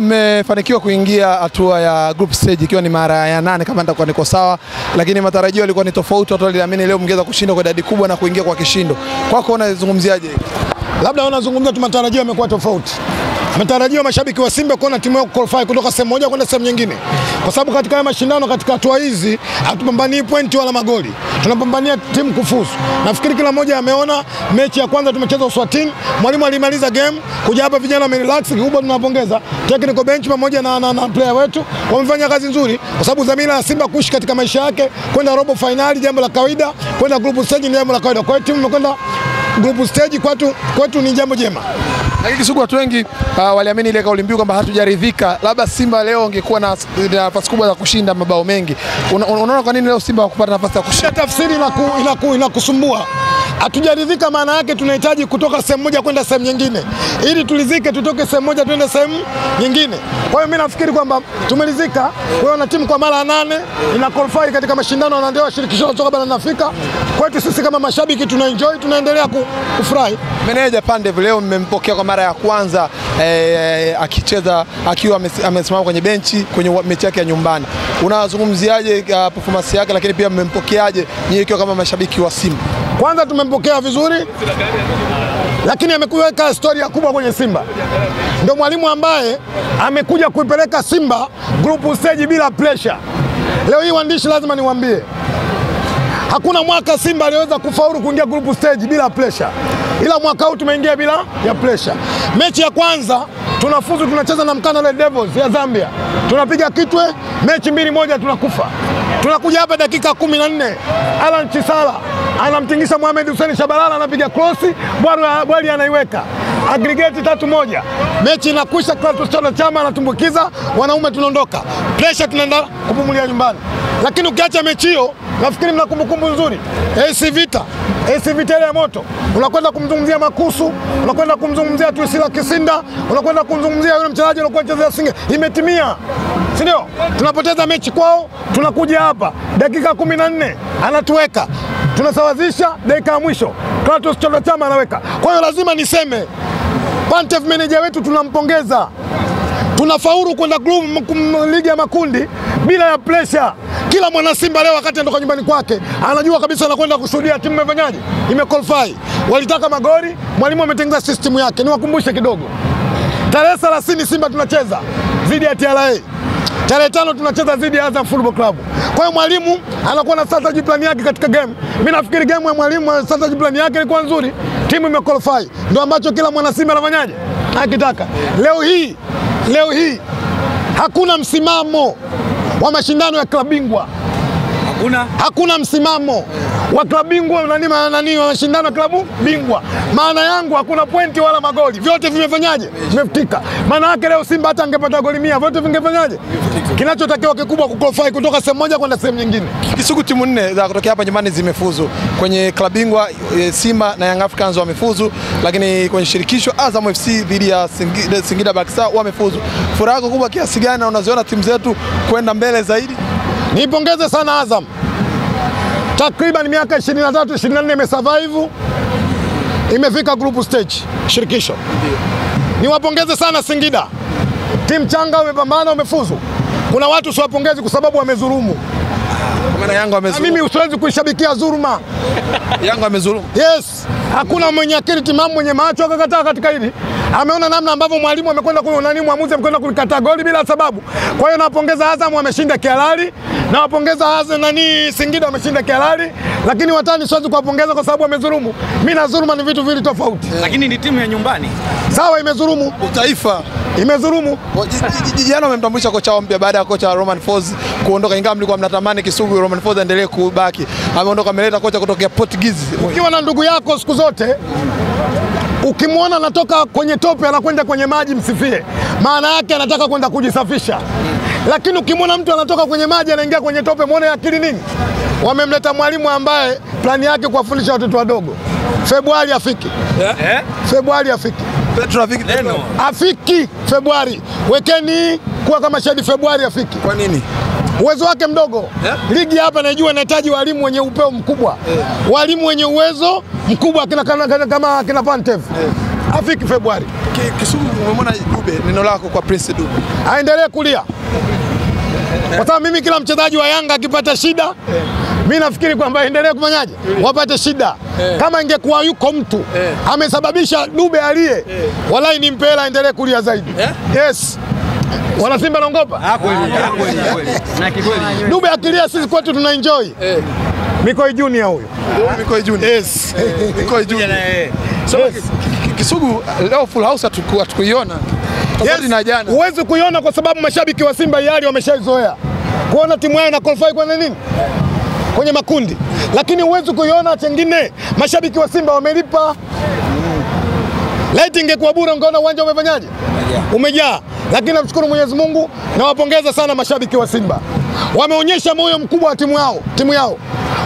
mmefanikiwa kuingia hatua ya group stage ikiwa ni mara ya 8 kama nitakuwa niko sawa, lakini matarajio yalikuwa ni tofauti. Watu waliamini leo mngeweza kushinda kwa idadi kubwa na kuingia kwa kishindo. Kwako unazungumziaje? Labda unazungumzia tu matarajio yamekuwa tofauti. Matarajio mashabiki wa Simba kuona timu yao qualify kutoka sehemu moja kwenda sehemu nyingine. Kwa sababu katika mashindano, katika hatua hizi hatupambanii pointi wala magoli. Tunapambania timu kufuzu. Nafikiri kila mmoja ameona mechi ya kwanza tumecheza Uswatini, mwalimu alimaliza game, kuja hapa vijana wamerelax, kikubwa tunawapongeza. Technical bench pamoja na player wetu wamefanya kazi nzuri, kwa sababu dhamira ya Simba kuishi katika maisha yake kwenda robo finali jambo la kawaida, kwenda group stage ni jambo la kawaida. Kwa hiyo timu imekwenda group stage kwetu ni jambo jema. Lakini Kisugu, watu wengi waliamini ile kauli mbiu kwamba hatujaridhika, labda Simba leo ungekuwa na nafasi kubwa za kushinda mabao mengi. Unaona kwa nini leo Simba hakupata nafasi ya kushinda? Tafsiri inakusumbua. Hatujaridhika maana yake tunahitaji kutoka sehemu moja kwenda sehemu nyingine. Ili tulizike tutoke sehemu moja twende sehemu nyingine. Kwa hiyo mimi nafikiri kwamba tumelizika. Kwa hiyo na timu kwa mara 8 ina qualify katika mashindano na ndio shirikisho kutoka barani Afrika. Kwetu sisi kama mashabiki tunaenjoy, tunaendelea kufurahi. Meneja Pandev leo mmempokea kwa mara ya kwanza akicheza akiwa amesimama kwenye benchi kwenye mechi yake ya nyumbani. Unazungumziaje performance yake, lakini pia mmempokeaje nyinyi kama mashabiki wa Simba? Kwanza tumempokea vizuri, lakini amekuweka historia kubwa kwenye Simba. Ndio mwalimu ambaye amekuja kuipeleka Simba group stage bila pressure. Leo hii waandishi lazima niwaambie, hakuna mwaka Simba aliweza kufaulu kuingia group stage bila pressure. Ila mwaka huu tumeingia bila ya pressure. Mechi ya kwanza tunafuzu, tunacheza na Mkana Devils ya Zambia. Tunapiga Kitwe, mechi 2-1 tunakufa. Tunakuja hapa dakika 14, Alan Chisala anamtingisha Mohamed Hussein Shabalala, anapiga cross, bwali anaiweka. Aggregate 3-1. Mechi inakwisha, Kratos Chama anatumbukiza, wanaume tunaondoka. Pressure tunaenda kupumulia nyumbani. Lakini ukiacha mechi hiyo, nafikiri mna kumbukumbu nzuri. AC Vita ya moto. Unakwenda kumzungumzia Makusu, unakwenda kumzungumzia Tuisila Kisinda, unakwenda kumzungumzia yule mchezaji aliyekuwa anachezea Singe. Imetimia. Si ndio? Tunapoteza mechi kwao, tunakuja hapa dakika 14 anatuweka. Tunasawazisha dakika ya mwisho. Kratos Chama anaweka. Kwa hiyo lazima niseme Pantev manager wetu tunampongeza. Tunafaulu kwenda ligi ya makundi bila ya pressure. Kila mwana Simba leo wakati anatoka nyumbani kwake anajua kabisa anakwenda kushuhudia timu imefanyaje, imequalify. Walitaka magoli, mwalimu ametengeneza system yake. Niwakumbushe kidogo. Tarehe 30 Simba tunacheza dhidi ya TRA. Tarehe 5 tunacheza dhidi ya Azam Football Club. Kwa hiyo mwalimu anakuwa na strategy plan yake katika game. Mimi nafikiri game ya mwalimu na strategy plan yake ilikuwa nzuri. Timu imequalify. Ndio ambacho kila mwana Simba anafanyaje? Akitaka. Leo hii hakuna msimamo wa mashindano ya klabu bingwa. Hakuna msimamo wa klabu bingwa wa mashindano ya klabu bingwa. Maana yangu hakuna pointi wala magoli. Vyote vimefanyaje? Vimefutika. Maana yake leo Simba hata angepata goli 100, vyote vingefanyaje? Kinachotakiwa kikubwa kuqualify kutoka sehemu moja kwenda sehemu nyingine. Kisugu, timu 4 za kutoka hapa nyumbani zimefuzu. Kwenye klabu bingwa Simba na Young Africans wamefuzu, lakini kwenye shirikisho Azam FC dhidi ya Singida Black Stars wamefuzu. Furaha kubwa kiasi gani na unaziona timu zetu kwenda mbele zaidi? Nipongeze sana Azam. Takriban miaka 23-24 imesurvive, imefika group stage shirikisho. Niwapongeze sana Singida. Timu changa wamepambana, wamefuzu. Kuna watu siwapongezi kwa sababu wamezulumu. Kwa maana Yanga wamezulumu. Mimi usiwezi kuishabikia dhuluma. Yanga wamezulumu. Yes. Hakuna mwenye akili timamu mwenye macho akakataa katika hili. Ameona namna ambavyo mwalimu amekwenda mwamuzi amekwenda kulikataa goli bila sababu. Kwa hiyo nawapongeza Azam, wameshinda kihalali. Nawapongeza Singida wameshinda kihalali, lakini watani siwezi kuwapongeza kwa sababu wamezulumu. Mimi na dhuluma ni vitu viwili tofauti. Lakini ni timu ya nyumbani. Sawa, imezulumu. Utaifa imezulumu. Jana wamemtambulisha kocha mpya baada ya kocha Romain Folz kuondoka, ingawa mlikuwa mnatamani Kisugu Romain Folz aendelee kubaki. Ameondoka, ameleta kocha kutoka Portuguese. Ukiwa na ndugu yako siku zote, ukimwona anatoka kwenye tope anakwenda kwenye maji, msifie. Maana yake anataka kwenda kujisafisha. Lakini ukimwona mtu anatoka kwenye maji anaingia kwenye tope, muone akili nini? Wamemleta mwalimu ambaye plani yake kuwafundisha watoto wadogo. Februari afiki. Februari afiki. Afiki Februari. Wekeni kuwa kama shahidi, Februari afiki. Kwa nini? Uwezo wake mdogo. Ligi hapa najua inahitaji walimu wenye upeo mkubwa. Walimu wenye uwezo mkubwa kama kina Pantev. afiki Februari. Kisugu, umemwona Dube, neno lako kwa Prince Dube? Aendelee kulia. Kwa sababu mimi kila mchezaji wa Yanga akipata shida, mimi nafikiri kwamba aendelee kufanyaje? Wapate shida. Kama ingekuwa yuko mtu amesababisha Dube alie, wallahi ni mpela aendelee kulia zaidi. Yes. Wana Simba naongopa? Kweli. Na kikweli. Dube akilia sisi kwetu tuna enjoy. Mikoi Junior huyo. Mikoi Junior. Yes. Mikoi Junior. So Kisugu, leo full house hatukuiona. Tofauti na jana. Huwezi kuiona kwa sababu mashabiki wa Simba yali wameshaizoea kuona timu yao ina qualify kwa nini? Kwenye makundi. Lakini huwezi kuiona chengine mashabiki wa Simba wamelipa. Lighting ingekuwa bure ungeona uwanja umefanyaje? Umejaa. Lakini namshukuru Mwenyezi Mungu na wapongeza sana mashabiki wa Simba. Wameonyesha moyo mkubwa wa timu yao.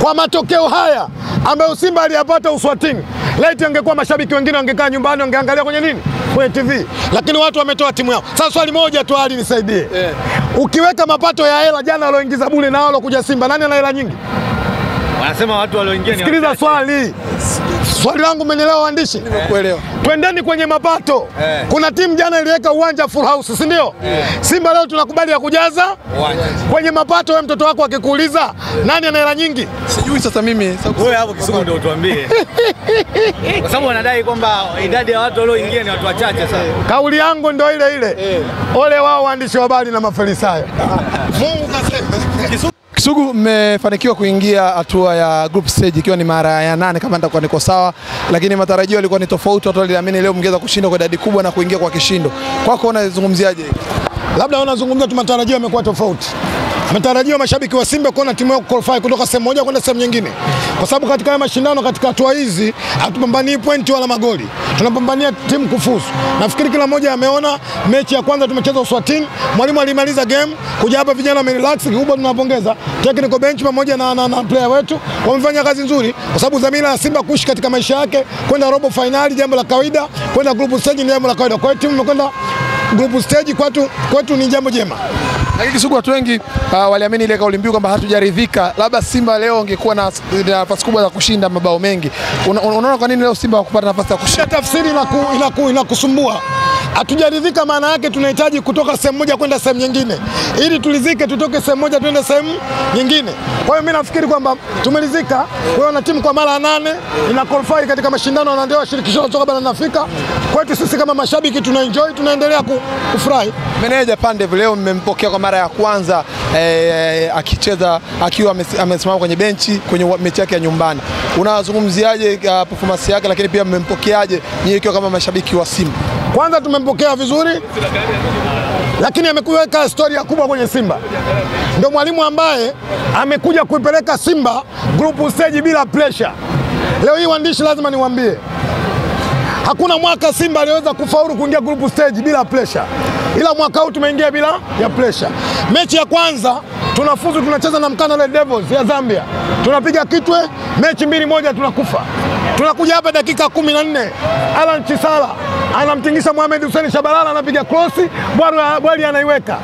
Kwa matokeo haya ambayo Simba aliyapata Uswatini, lighting ingekuwa mashabiki wengine wangekaa nyumbani wangeangalia kwenye nini? Kwenye TV. Lakini watu wametoa timu yao. Sasa swali moja tu hali nisaidie. Ukiweka mapato ya hela jana walioingiza bure na wao kuja Simba, nani ana hela nyingi? Wanasema watu walioingia ni. Sikiliza swali. Swali langu umenielewa waandishi? Nimekuelewa. Twendeni kwenye mapato. Kuna timu jana iliweka uwanja full house, si ndio? Simba leo tunakubali ya kujaza uwanja. Kwenye mapato wewe mtoto wako akikuuliza nani ana hela nyingi? Sijui sasa mimi. Wewe hapo Kisugu ndio utuambie. Kwa sababu wanadai kwamba idadi ya watu walioingia ni watu wachache sana. Kauli yangu ndio ile. Ole wao waandishi wa habari na mafarisayo. Mungu kasema. Kisugu, mmefanikiwa kuingia hatua ya group stage ikiwa ni mara ya 8 kama nitakuwa niko sawa, lakini matarajio yalikuwa ni tofauti. Watu waliamini leo mngeweza kushinda kwa idadi kubwa na kuingia kwa kishindo. Kwako unazungumziaje? Labda unazungumzia tu matarajio yamekuwa tofauti. Matarajio mashabiki wa Simba kuona timu yao qualify kutoka sehemu moja kwenda sehemu nyingine. Kwa sababu katika haya mashindano katika hatua hizi hatupambanii pointi wala magoli. Tunapambania timu kufuzu. Nafikiri kila mmoja ameona mechi ya kwanza tumecheza Uswatini, mwalimu alimaliza game, kuja hapa vijana wamerelax, kikubwa tunawapongeza. Technical bench pamoja na player wetu wamefanya kazi nzuri kwa sababu dhamira ya Simba kuishi katika maisha yake kwenda robo finali jambo la kawaida, kwenda group stage ni jambo la kawaida. Kwa hiyo timu imekwenda group stage kwetu ni jambo jema. Lakini Kisugu, watu wengi waliamini ile kauli mbiu kwamba hatujaridhika, labda Simba leo ungekuwa na nafasi kubwa za kushinda mabao mengi. Unaona kwa nini leo Simba hakupata nafasi ya kushinda? Tafsiri inakusumbua. Hatujaridhika maana yake tunahitaji kutoka sehemu moja kwenda sehemu nyingine. Ili tulizike tutoke sehemu moja twende sehemu nyingine. Kwa hiyo mimi nafikiri kwamba tumeridhika kuona timu kwa mara 8 ina qualify katika mashindano na ndio shirikisho kutoka barani Afrika. Kwetu sisi kama mashabiki tunaenjoy, tunaendelea kufurahi. Meneja Pandev leo mmempokea kwa mara ya kwanza akicheza akiwa amesimama kwenye benchi kwenye mechi yake ya nyumbani. Unazungumziaje performance yake, lakini pia mmempokeaje nyinyi kama mashabiki wa Simba? Kwanza tumempokea vizuri, lakini amekuweka historia kubwa kwenye Simba. Ndio mwalimu ambaye amekuja kuipeleka Simba group stage bila pressure. Leo hii waandishi lazima niwaambie, hakuna mwaka Simba aliweza kufaulu kuingia group stage bila pressure. Ila mwaka huu tumeingia bila ya pressure. Mechi ya kwanza tunafuzu, tunacheza na Mkana Devils ya Zambia. Tunapiga kitwe, mechi 2-1 tunakufa. Tunakuja hapa dakika 14, Alan Chisala anamtingisha Mohamed Hussein Shabalala, anapiga cross, Bwali anaiweka.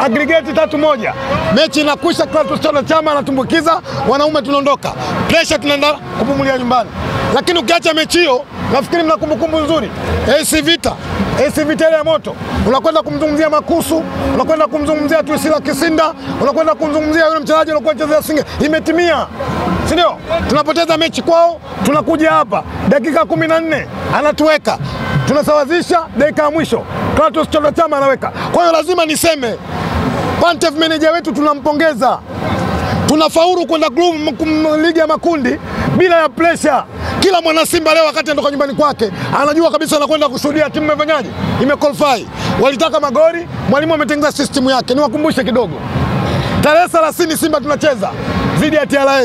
Aggregate 3-1. Mechi inakwisha, Clatous Chama anatumbukiza, wanaume tunaondoka. Pressure tunaenda kupumulia nyumbani. Lakini ukiacha mechi hiyo, nafikiri mna kumbukumbu nzuri. AC Vita ile ya moto. Unakwenda kumzungumzia Makusu, unakwenda kumzungumzia Twisila Kisinda, unakwenda kumzungumzia yule mchezaji aliyekuwa anachezea Singe. Imetimia. Si ndio? Tunapoteza mechi kwao, tunakuja hapa dakika 14 anatuweka. Tunasawazisha dakika ya mwisho. Clatous Chama anaweka. Kwa hiyo lazima niseme Pantev manager wetu tunampongeza. Tunafaulu kwenda ligi ya makundi bila ya pressure. Kila mwana Simba leo wakati anatoka nyumbani kwake anajua kabisa anakwenda kushuhudia timu imefanyaje, imequalify. Walitaka magoli, mwalimu ametengeneza system yake. Niwakumbushe kidogo. Tarehe 30 Simba tunacheza dhidi ya TRA.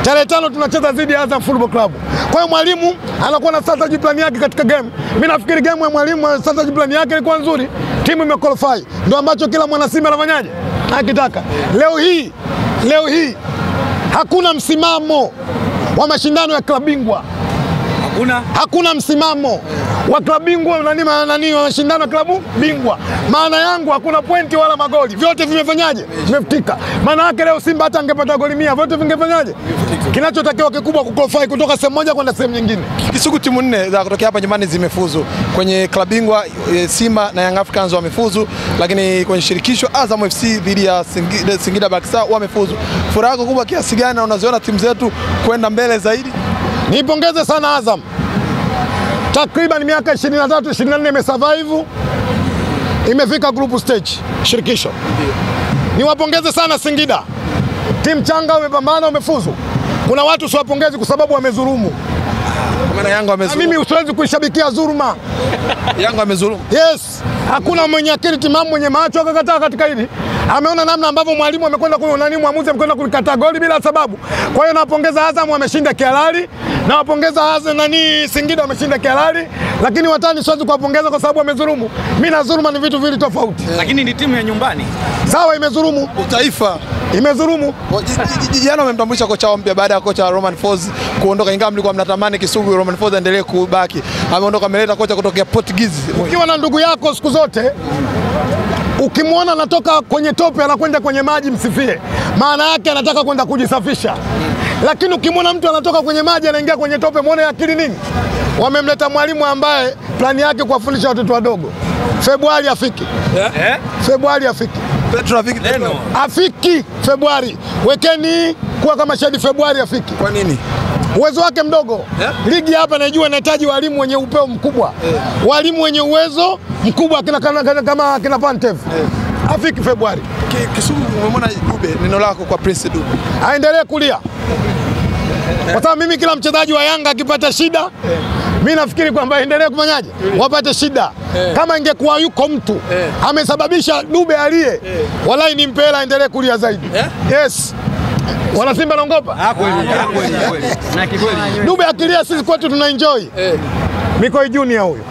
Tarehe 5 tunacheza dhidi ya Azam Football Club. Kwa hiyo mwalimu anakuwa na strategy plan yake katika game. Mimi nafikiri game ya mwalimu strategy plan yake ilikuwa nzuri. Timu imequalify. Ndio ambacho kila mwana Simba anafanyaje? Akitaka. Leo hii hakuna msimamo wa mashindano ya klabu bingwa. Hakuna msimamo. wa klabu bingwa nani wanashindana klabu bingwa. Maana yangu hakuna pointi wala magoli, vyote vimefanyaje? Vimefutika. Maana yake leo Simba hata angepata goli 100 vyote vingefanyaje? Kinachotakiwa kikubwa kuqualify kutoka sehemu moja kwenda sehemu nyingine. Kisugu timu 4 za kutokea hapa nyumbani zimefuzu kwenye klabu bingwa, Simba na Young Africans wamefuzu, lakini kwenye shirikisho Azam FC dhidi ya Singida Black Stars wamefuzu. Furaha kubwa kiasi gani unaziona timu zetu kwenda mbele zaidi? Niipongeze sana Azam. Takriban miaka 23 24 imesurvive, imefika group stage shirikisho. Niwapongeze sana Singida. Timu changa wamepambana, wamefuzu. Kuna watu siwapongezi kwa sababu wamezulumu. Maana Yanga wamezulumu. Mimi usiwezi kuishabikia dhuluma. Yanga wamezulumu. Yes. Hakuna mwenye akili timamu mwenye macho akakataa katika hili. Ameona namna ambavyo mwalimu amekwenda mwamuzi amekwenda kulikataa goli bila sababu. Kwa hiyo nawapongeza Azam, wameshinda kihalali. Nawapongeza Azam Singida wameshinda kihalali, lakini watani siwezi kuwapongeza kwa sababu wamezulumu. Mimi na dhuluma ni vitu viwili tofauti. Lakini ni timu ya nyumbani. Sawa, imezulumu. Taifa Imezulumu. Jana wamemtambulisha kocha wao mpya baada ya kocha Romain Folz kuondoka, ingawa mlikuwa mnatamani Kisugu Romain Folz aendelee kubaki. Ameondoka, ameleta kocha kutoka Portuguese. Ukiwa na ndugu yako siku zote, ukimwona anatoka kwenye tope anakwenda kwenye maji, msifie. Maana yake anataka kwenda kujisafisha. Lakini ukimwona mtu anatoka kwenye maji anaingia kwenye tope, muone akili nini? Wamemleta mwalimu ambaye plani yake kuwafundisha watoto wadogo. Februari afiki. Februari afiki. Afiki Februari. Wekeni kuwa kama shahidi, Februari afiki. Kwa nini? Uwezo wake mdogo. Ligi hapa najua inahitaji walimu wenye upeo mkubwa. Walimu wenye uwezo mkubwa kama kina Pantev. Afiki Februari. Kisugu, umemwona Dube, neno lako kwa Prince Dube? Aendelee kulia. Kwa sababu mimi kila mchezaji wa Yanga akipata shida, mimi nafikiri kwamba endelee kufanyaje? Wapate shida. Kama ingekuwa yuko mtu amesababisha Dube alie, wallahi ni mpela, endelee kulia zaidi. Yes. Wana Simba naongopa? Kweli. Na kikweli. Dube akilia sisi kwetu tuna enjoy. Mikoi Junior huyo.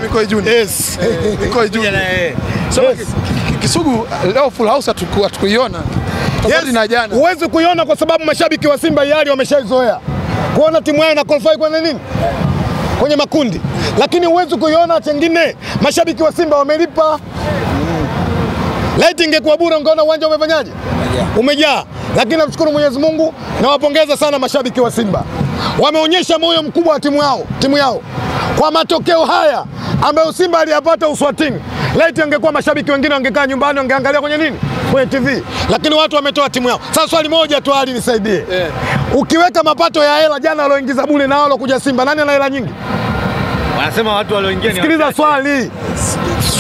Mikoi Junior. Yes. Mikoi Junior. Kisugu, leo full house hatukuiona. Tofauti na jana. Huwezi kuiona kwa sababu mashabiki wa Simba yali wameshaizoea kuona timu yao ina qualify kwa nini? Kwenye makundi. Lakini huwezi kuiona chengine, mashabiki wa Simba wamelipa. Lighting ingekuwa bure ungeona uwanja umefanyaje? Umejaa. Lakini namshukuru Mwenyezi Mungu na wapongeza sana mashabiki wa Simba. Wameonyesha moyo mkubwa wa timu yao. Kwa matokeo haya ambayo Simba aliyapata Uswatini, lighting ingekuwa mashabiki wengine wangekaa nyumbani wangeangalia kwenye nini? Kwenye TV. Lakini watu wametoa timu yao. Sasa swali moja tu hali nisaidie. Ukiweka mapato ya hela jana walioingiza bure na wao kuja Simba, nani ana hela nyingi? Wanasema watu walioingia ni. Sikiliza swali.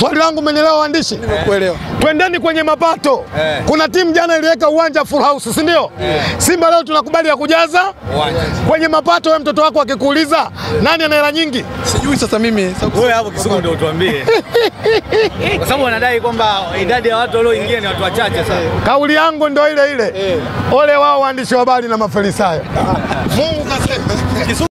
Swali langu umenielewa waandishi? Nimekuelewa. Twendeni kwenye mapato. Kuna timu jana iliweka uwanja full house, si ndio? Simba leo tunakubali ya kujaza uwanja. Kwenye mapato wewe mtoto wako akikuuliza nani ana hela nyingi? Sijui sasa mimi. Wewe hapo Kisugu ndio utuambie. Kwa sababu wanadai kwamba idadi ya watu walioingia ni watu wachache sana. Kauli yangu ndio ile ile. Ole wao waandishi wa habari na mafarisayo. Mungu kasema.